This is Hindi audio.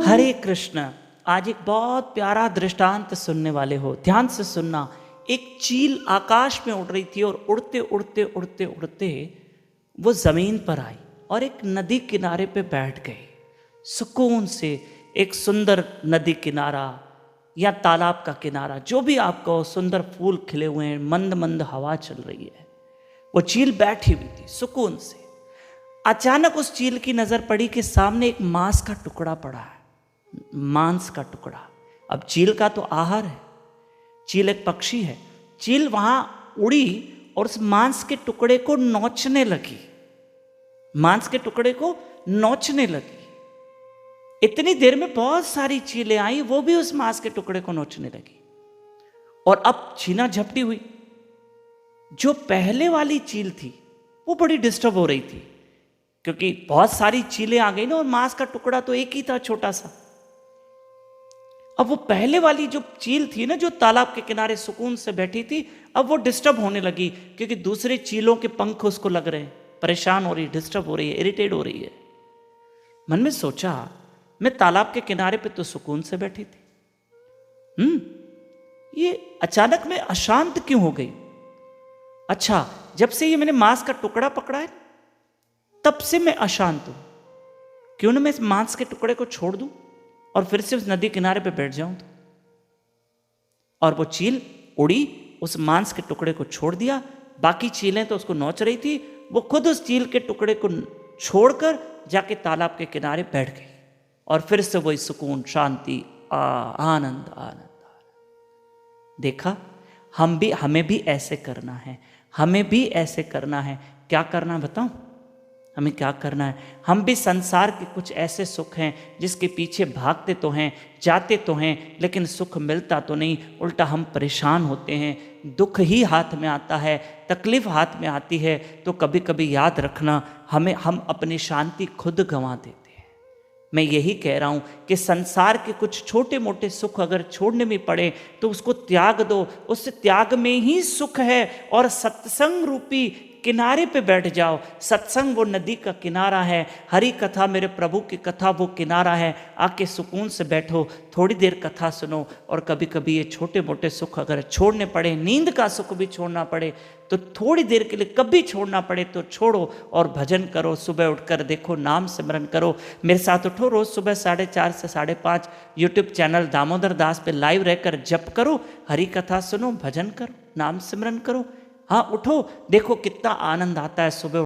हरे कृष्ण। आज एक बहुत प्यारा दृष्टांत सुनने वाले हो, ध्यान से सुनना। एक चील आकाश में उड़ रही थी और उड़ते उड़ते उड़ते उड़ते वो जमीन पर आई और एक नदी किनारे पे बैठ गई। सुकून से एक सुंदर नदी किनारा या तालाब का किनारा, जो भी आपको, सुंदर फूल खिले हुए हैं, मंद मंद हवा चल रही है। वो चील बैठी हुई थी सुकून से। अचानक उस चील की नजर पड़ी कि सामने एक मांस का टुकड़ा पड़ा है, मांस का टुकड़ा। अब चील का तो आहार है, चील एक पक्षी है। चील वहां उड़ी और उस मांस के टुकड़े को नोचने लगी, मांस के टुकड़े को नोचने लगी। इतनी देर में बहुत सारी चीलें आई, वो भी उस मांस के टुकड़े को नोचने लगी। और अब छीना झपटी हुई। जो पहले वाली चील थी वो बड़ी डिस्टर्ब हो रही थी, क्योंकि बहुत सारी चीलें आ गई ना, और मांस का टुकड़ा तो एक ही था, छोटा सा। अब वो पहले वाली जो चील थी ना, जो तालाब के किनारे सुकून से बैठी थी, अब वो डिस्टर्ब होने लगी, क्योंकि दूसरे चीलों के पंख उसको लग रहे हैं, परेशान हो रही है, डिस्टर्ब हो रही है, इरिटेट हो रही है। मन में सोचा, मैं तालाब के किनारे पे तो सुकून से बैठी थी, ये अचानक मैं अशांत क्यों हो गई? अच्छा, जब से ये मैंने मांस का टुकड़ा पकड़ा है तब से मैं अशांत हूं। क्यों ना मैं इस मांस के टुकड़े को छोड़ दूं और फिर से उस नदी किनारे पे बैठ जाऊं तो। और वो चील उड़ी, उस मांस के टुकड़े को छोड़ दिया। बाकी चीलें तो उसको नोच रही थी, वो खुद उस चील के टुकड़े को छोड़कर जाके तालाब के किनारे बैठ गई। और फिर से वही सुकून, शांति, आनंद आनंद। देखा, हमें भी ऐसे करना है, हमें भी ऐसे करना है। क्या करना है बताऊं? हमें क्या करना है? हम भी संसार के कुछ ऐसे सुख हैं जिसके पीछे भागते तो हैं, जाते तो हैं, लेकिन सुख मिलता तो नहीं, उल्टा हम परेशान होते हैं। दुख ही हाथ में आता है, तकलीफ हाथ में आती है, तो कभी कभी याद रखना, हम अपनी शांति खुद गंवा देते हैं। मैं यही कह रहा हूं कि संसार के कुछ छोटे मोटे सुख अगर छोड़ने में पड़े तो उसको त्याग दो, उस त्याग में ही सुख है। और सत्संग रूपी किनारे पे बैठ जाओ। सत्संग वो नदी का किनारा है, हरि कथा मेरे प्रभु की कथा वो किनारा है। आके सुकून से बैठो, थोड़ी देर कथा सुनो। और कभी कभी ये छोटे मोटे सुख अगर छोड़ने पड़े, नींद का सुख भी छोड़ना पड़े, तो थोड़ी देर के लिए कभी छोड़ना पड़े तो छोड़ो और भजन करो। सुबह उठकर देखो, नाम सिमरन करो। मेरे साथ उठो, रोज सुबह 4:30 से 5:30 यूट्यूब चैनल दामोदर दास पे लाइव रहकर जप करो, हरि कथा सुनो, भजन करो, नाम सिमरन करो। हाँ, उठो, देखो कितना आनंद आता है सुबह।